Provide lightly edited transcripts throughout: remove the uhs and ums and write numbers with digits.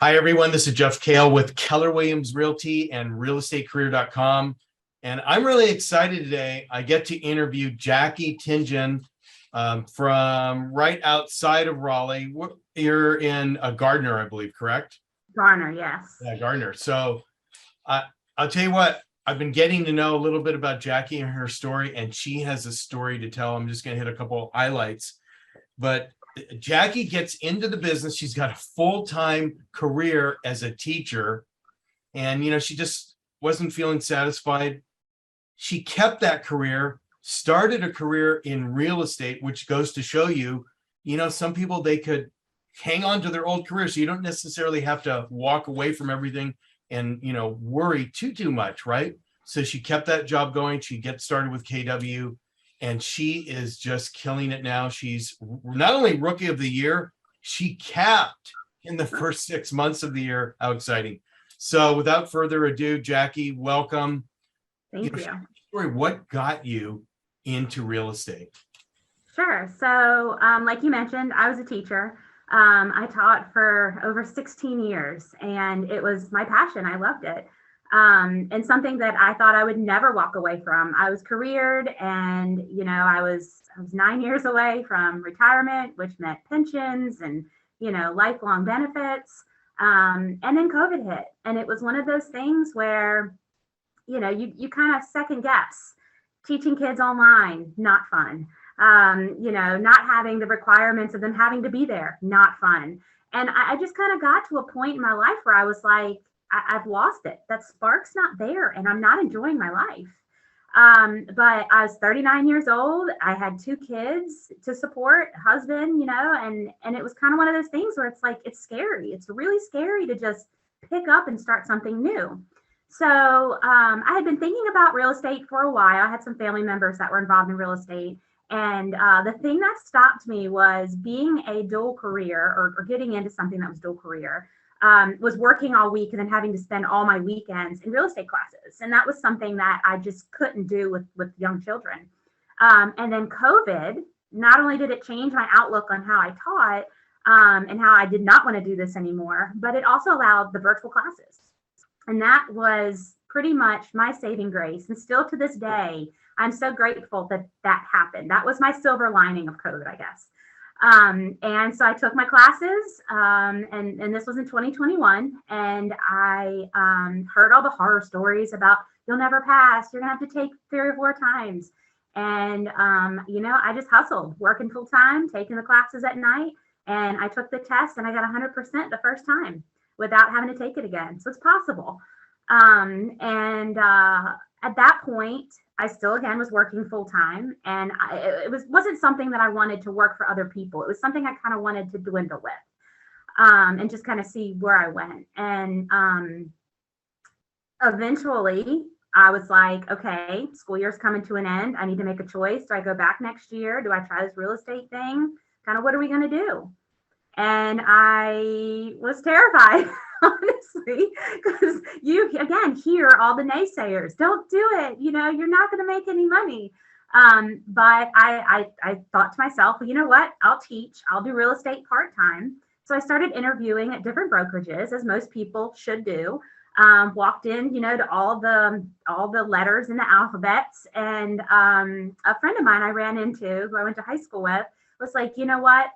Hi, everyone. This is Jeff Kale with Keller Williams Realty and realestatecareer.com. And I'm really excited today. I get to interview Jackie Tingen from right outside of Raleigh. You're in Gardner, I believe, correct? Garner, yes. Yeah, Gardner. So I'll tell you what, I've been getting to know a little bit about Jackie and her story, and she has a story to tell. I'm just going to hit a couple of highlights. But Jackie gets into the business. She's got a full-time career as a teacher, and she just wasn't feeling satisfied. She kept that career, started a career in real estate, which goes to show you, some people, they could hang on to their old career. So you don't necessarily have to walk away from everything and worry too much, right? So she kept that job going. She gets started with KW, and she is just killing it now. She's not only rookie of the year, she capped in the first 6 months of the year. How exciting. So without further ado, Jackie, welcome. Thank you. What got you into real estate? Sure. So, like you mentioned, I was a teacher. I taught for over 16 years, and it was my passion. I loved it. And something that I thought I would never walk away from. I was careered, and I was 9 years away from retirement, which meant pensions and lifelong benefits. And then COVID hit, and it was one of those things where you kind of second guess. Teaching kids online, not fun. Not having the requirements of them having to be there, not fun. And I just kind of got to a point in my life where I was like, I've lost it. That spark's not there, and I'm not enjoying my life. But I was 39 years old. I had 2 kids to support, husband, and it was kind of one of those things where it's like, it's scary. It's really scary to just pick up and start something new. So I had been thinking about real estate for a while. I had some family members that were involved in real estate. And the thing that stopped me was being a dual career or getting into something that was dual career, was working all week and then having to spend all my weekends in real estate classes. And that was something that I just couldn't do with young children. And then COVID, not only did it change my outlook on how I taught and how I did not want to do this anymore, but it also allowed the virtual classes. And that was pretty much my saving grace. And still to this day, I'm so grateful that that happened. That was my silver lining of COVID, I guess. And so I took my classes, and this was in 2021. And I heard all the horror stories about you'll never pass. You're going to have to take 3 or 4 times. And, I just hustled, working full time, taking the classes at night. And I took the test and I got 100% the first time without having to take it again. So it's possible. At that point, I still, again, was working full time, and wasn't something that I wanted to work for other people. It was something I kind of wanted to dwindle with, and just kind of see where I went. And eventually I was like, okay, school year's coming to an end. I need to make a choice. Do I go back next year? Do I try this real estate thing? Kind of, what are we going to do? And I was terrified, honestly, because you, again, hear all the naysayers. Don't do it. You're not going to make any money. But I thought to myself, well, you know what? I'll teach. I'll do real estate part-time. So I started interviewing at different brokerages, as most people should do. Walked in, to all the letters in the alphabets. And a friend of mine I ran into, who I went to high school with, was like, you know what?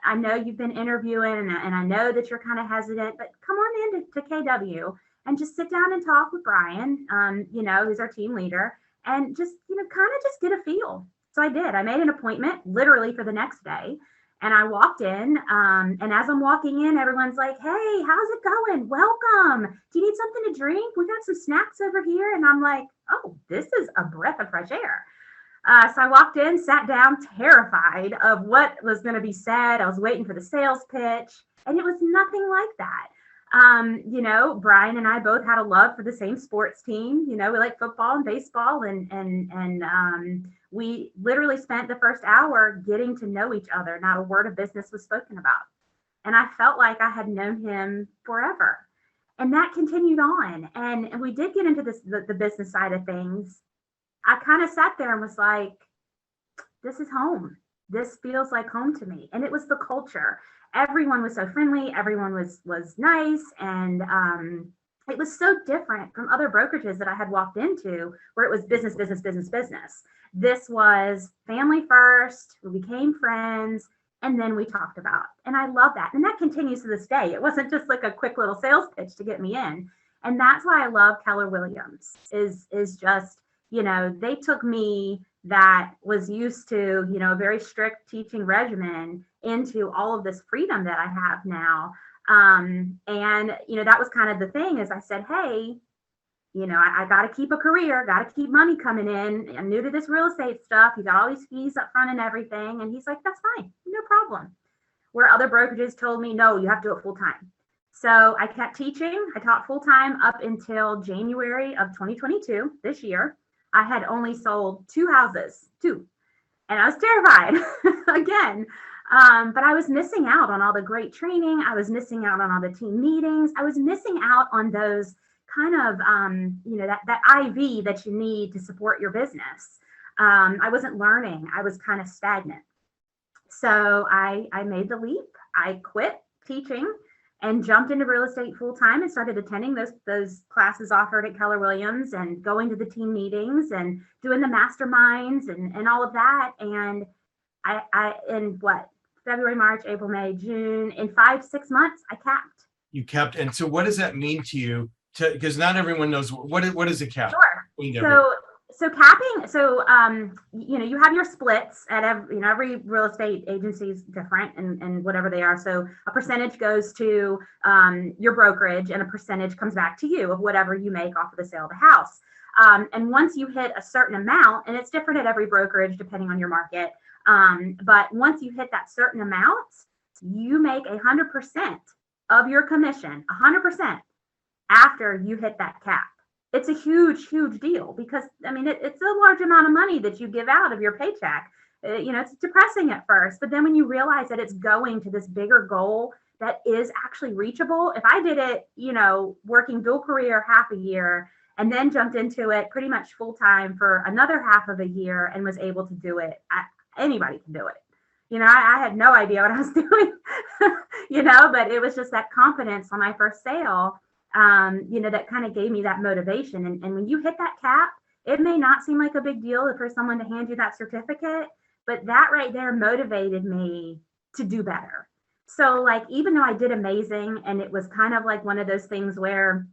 I know you've been interviewing, and I know that you're kind of hesitant, but come on in to KW and just sit down and talk with Brian, who's our team leader, and just, kind of just get a feel. So I did. I made an appointment literally for the next day, and I walked in, and as I'm walking in, everyone's like, hey, how's it going? Welcome. Do you need something to drink? We got some snacks over here. And I'm like, oh, this is a breath of fresh air. So I walked in, sat down, terrified of what was going to be said. I was waiting for the sales pitch, and it was nothing like that. Brian and I both had a love for the same sports team. We like football and baseball, and we literally spent the first hour getting to know each other. Not a word of business was spoken about. And I felt like I had known him forever. And that continued on. And we did get into the business side of things. I kind of sat there and was like, this is home. this feels like home to me. And it was the culture. Everyone was so friendly. Everyone was nice. And it was so different from other brokerages that I had walked into where it was business, business, business, business. This was family first. We became friends. And then we talked about, and I love that. And that continues to this day. It wasn't just like a quick little sales pitch to get me in. And that's why I love Keller Williams is just, they took me that was used to, a very strict teaching regimen into all of this freedom that I have now. And, that was kind of the thing is I said, hey, I got to keep a career, got to keep money coming in. I'm new to this real estate stuff. You got all these fees up front and everything. And he's like, that's fine, no problem. Where other brokerages told me, no, you have to do it full time. So I kept teaching. I taught full time up until January of 2022, this year. I had only sold two houses, and I was terrified again. But I was missing out on all the great training. I was missing out on all the team meetings. I was missing out on those kind of, that IV that you need to support your business. I wasn't learning. I was kind of stagnant. So I made the leap. I quit teaching and jumped into real estate full time and started attending those classes offered at Keller Williams and going to the team meetings and doing the masterminds and all of that. And I in February, March, April, May, June, in 5-6 months, I capped. You kept. And so what does that mean to you? Because not everyone knows what is a cap. Sure. So capping, you have your splits at every real estate agency is different and whatever they are. So a percentage goes to your brokerage and a percentage comes back to you of whatever you make off of the sale of the house. And once you hit a certain amount, and it's different at every brokerage depending on your market, but once you hit that certain amount, you make 100% of your commission, 100% after you hit that cap. It's a huge, huge deal because, it's a large amount of money that you give out of your paycheck. It's depressing at first, but then when you realize that it's going to this bigger goal that is actually reachable, if I did it, working dual career half a year and then jumped into it pretty much full time for another half of a year and was able to do it, anybody can do it. I had no idea what I was doing, but it was just that confidence on my first sale. That kind of gave me that motivation. And when you hit that cap, it may not seem like a big deal for someone to hand you that certificate, but that right there motivated me to do better. So even though I did amazing, and it was kind of like one of those things where,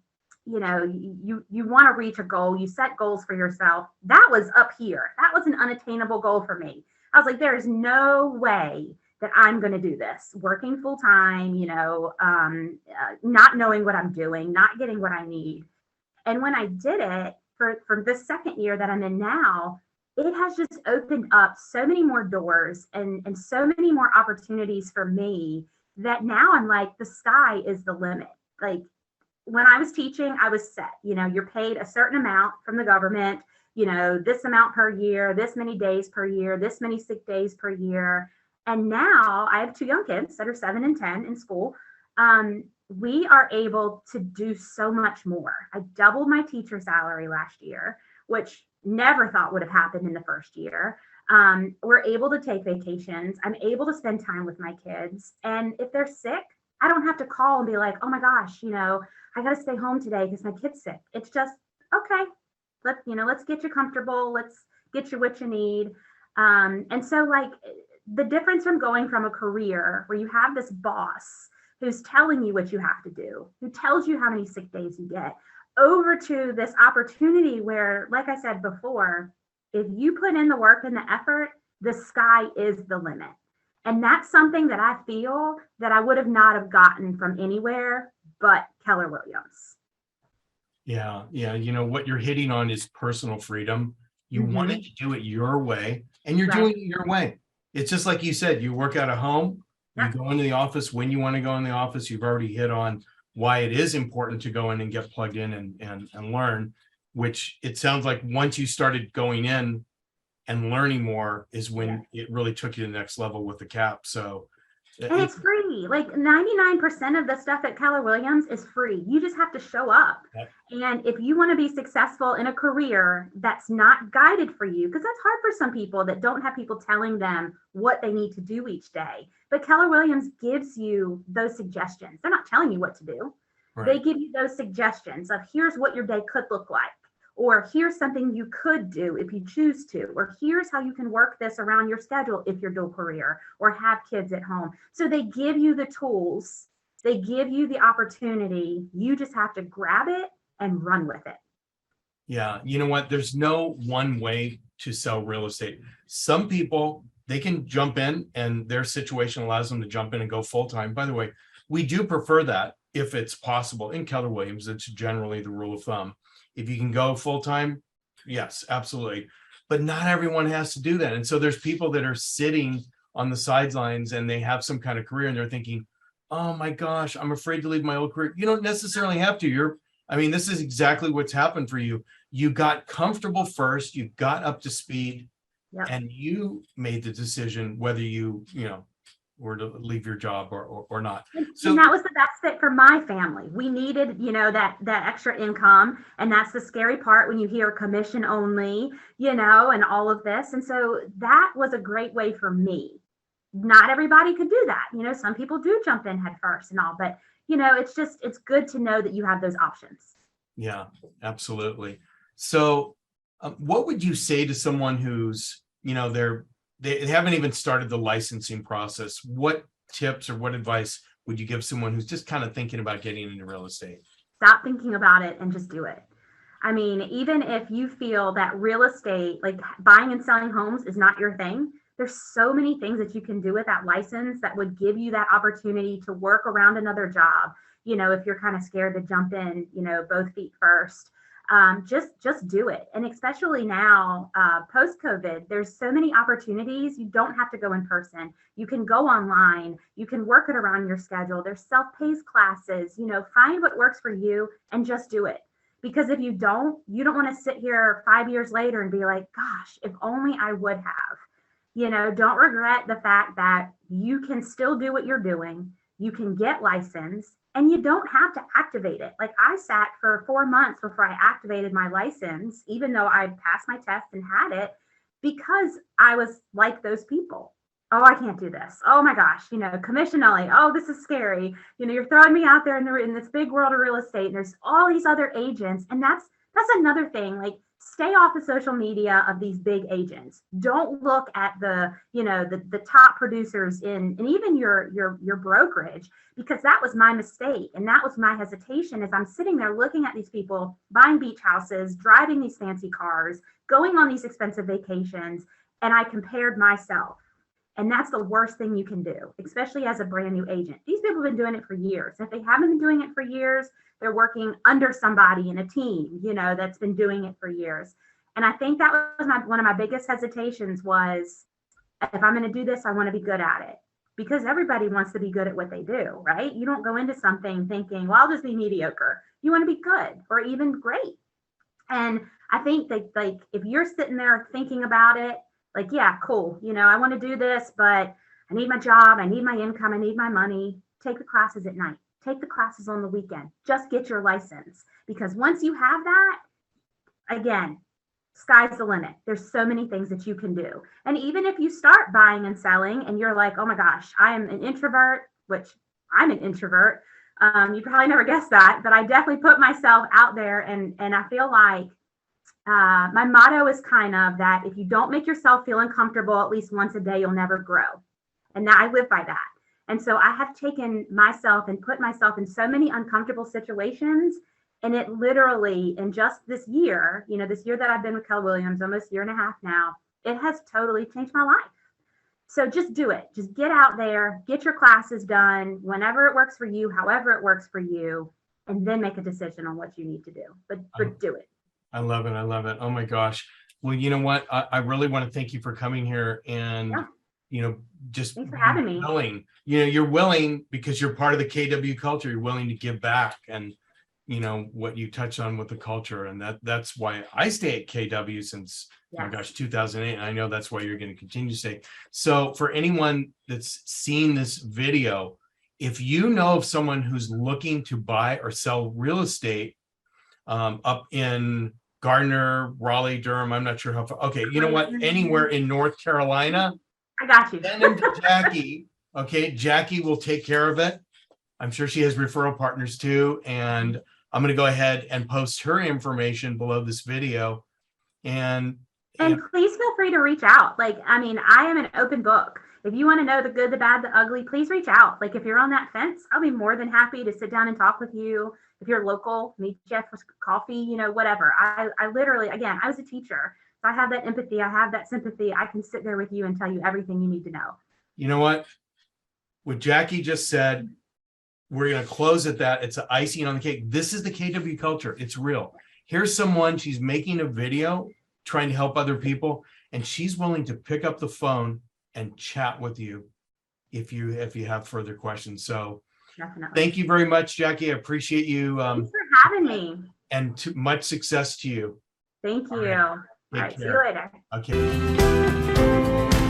you want to reach a goal, you set goals for yourself. That was up here. That was an unattainable goal for me. I was like, there is no way that I'm going to do this, working full time, not knowing what I'm doing, not getting what I need. And when I did it for this second year that I'm in now, it has just opened up so many more doors and so many more opportunities for me that now I'm like, the sky is the limit. Like when I was teaching, I was set, you're paid a certain amount from the government, this amount per year, this many days per year, this many sick days per year. And now I have two young kids that are 7 and 10 in school. We are able to do so much more. I doubled my teacher salary last year, which never thought would have happened in the first year. We're able to take vacations. I'm able to spend time with my kids. And if they're sick, I don't have to call and be like, oh my gosh, I got to stay home today because my kid's sick. It's just, okay, let's get you comfortable. Let's get you what you need. And so the difference from going from a career where you have this boss who's telling you what you have to do, who tells you how many sick days you get, over to this opportunity where, like I said before, if you put in the work and the effort, the sky is the limit. And that's something that I feel that I would have not have gotten from anywhere but Keller Williams. Yeah. What you're hitting on is personal freedom. You wanted to do it your way, and you're doing it your way. It's just like you said, you work out of home, you go into the office when you want to go in the office. You've already hit on why it is important to go in and get plugged in and learn, which it sounds like once you started going in and learning more is when it really took you to the next level with the cap. So And it's free. Like 99% of the stuff at Keller Williams is free. You just have to show up. And if you want to be successful in a career that's not guided for you, because that's hard for some people that don't have people telling them what they need to do each day. But Keller Williams gives you those suggestions. They're not telling you what to do. Right. They give you those suggestions of here's what your day could look like. Or here's something you could do if you choose to, or here's how you can work this around your schedule if you're dual career or have kids at home. So they give you the tools, they give you the opportunity. You just have to grab it and run with it. Yeah, you know what? There's no one way to sell real estate. Some people, they can jump in and their situation allows them to jump in and go full time. By the way, we do prefer that if it's possible. In Keller Williams, it's generally the rule of thumb. If you can go full time, yes, absolutely. But not everyone has to do that. And so there's people that are sitting on the sidelines and they have some kind of career and they're thinking, oh my gosh, I'm afraid to leave my old career. You don't necessarily have to. This is exactly what's happened for you. You got comfortable first, you got up to speed, Yep. and you made the decision whether you were to leave your job or not. So, and that was the best fit for my family. We needed, that extra income. And that's the scary part when you hear commission only, and all of this. And so that was a great way for me. Not everybody could do that. Some people do jump in head first and all, but it's good to know that you have those options. Yeah, absolutely. So what would you say to someone who's, they haven't even started the licensing process? What tips or what advice would you give someone who's just kind of thinking about getting into real estate? Stop thinking about it and just do it. Even if you feel that real estate, like buying and selling homes, is not your thing, there's so many things that you can do with that license that would give you that opportunity to work around another job. If you're kind of scared to jump in, both feet first. Just do it. And especially now, post-COVID, there's so many opportunities. You don't have to go in person. You can go online. You can work it around your schedule. There's self-paced classes. Find what works for you and just do it. Because if you don't want to sit here 5 years later and be like, gosh, if only I would have. Don't regret the fact that you can still do what you're doing. You can get licensed. And you don't have to activate it. Like I sat for 4 months before I activated my license, even though I passed my test and had it, because I was like those people. Oh, I can't do this. Oh my gosh, commission only. Oh, this is scary. You're throwing me out there in this big world of real estate. And there's all these other agents. And that's another thing. Like, stay off the social media of these big agents. Don't look at the top producers and even your brokerage, because that was my mistake. And that was my hesitation, as I'm sitting there looking at these people buying beach houses, driving these fancy cars, going on these expensive vacations. And I compared myself. And that's the worst thing you can do, especially as a brand new agent. These people have been doing it for years. If they haven't been doing it for years, they're working under somebody in a team, that's been doing it for years. And I think that was one of my biggest hesitations was, if I'm going to do this, I want to be good at it, because everybody wants to be good at what they do, right? You don't go into something thinking, well, I'll just be mediocre. You want to be good or even great. And I think that, like, if you're sitting there thinking about it, like, yeah, cool. I want to do this, but I need my job. I need my income. I need my money. Take the classes at night. Take the classes on the weekend. Just get your license, because once you have that, again, sky's the limit. There's so many things that you can do. And even if you start buying and selling and you're like, oh my gosh, I am an introvert, which I'm an introvert. You probably never guessed that, but I definitely put myself out there. And I feel like my motto is kind of that if you don't make yourself feel uncomfortable at least once a day, you'll never grow. And that I live by that. And so I have taken myself and put myself in so many uncomfortable situations. And it literally, in just this year, this year that I've been with Keller Williams, almost a year and a half now, it has totally changed my life. So just do it. Just get out there, get your classes done whenever it works for you, however it works for you, and then make a decision on what you need to do. But do it. I love it. I love it. Oh my gosh. Well, you know what? I really want to thank you for coming here and, just thanks for having me. Willing. You're willing because you're part of the KW culture. You're willing to give back. And, what you touched on with the culture, and that's why I stay at KW since, oh my gosh, 2008. And I know that's why you're going to continue to stay. So for anyone that's seen this video, if you know of someone who's looking to buy or sell real estate up in Gardner, Raleigh, Durham, I'm not sure how far. Okay, you know what? Anywhere in North Carolina, I got you. send them to Jackie. Okay, Jackie will take care of it. I'm sure she has referral partners too. And I'm going to go ahead and post her information below this video. And please feel free to reach out. Like, I mean, I am an open book. If you want to know the good, the bad, the ugly, please reach out. Like, if you're on that fence, I'll be more than happy to sit down and talk with you. If you're local, meet Jeff for coffee, whatever. I literally, again, I was a teacher. So I have that empathy. I have that sympathy. I can sit there with you and tell you everything you need to know. You know what? What Jackie just said, we're going to close at that. It's an icing on the cake. This is the KW culture. It's real. Here's someone, she's making a video trying to help other people, and she's willing to pick up the phone and chat with you if you have further questions. So definitely. Thank you very much, Jackie. I appreciate you. Thanks for having me. And much success to you. Thank you. All right. All right. See you later. Okay.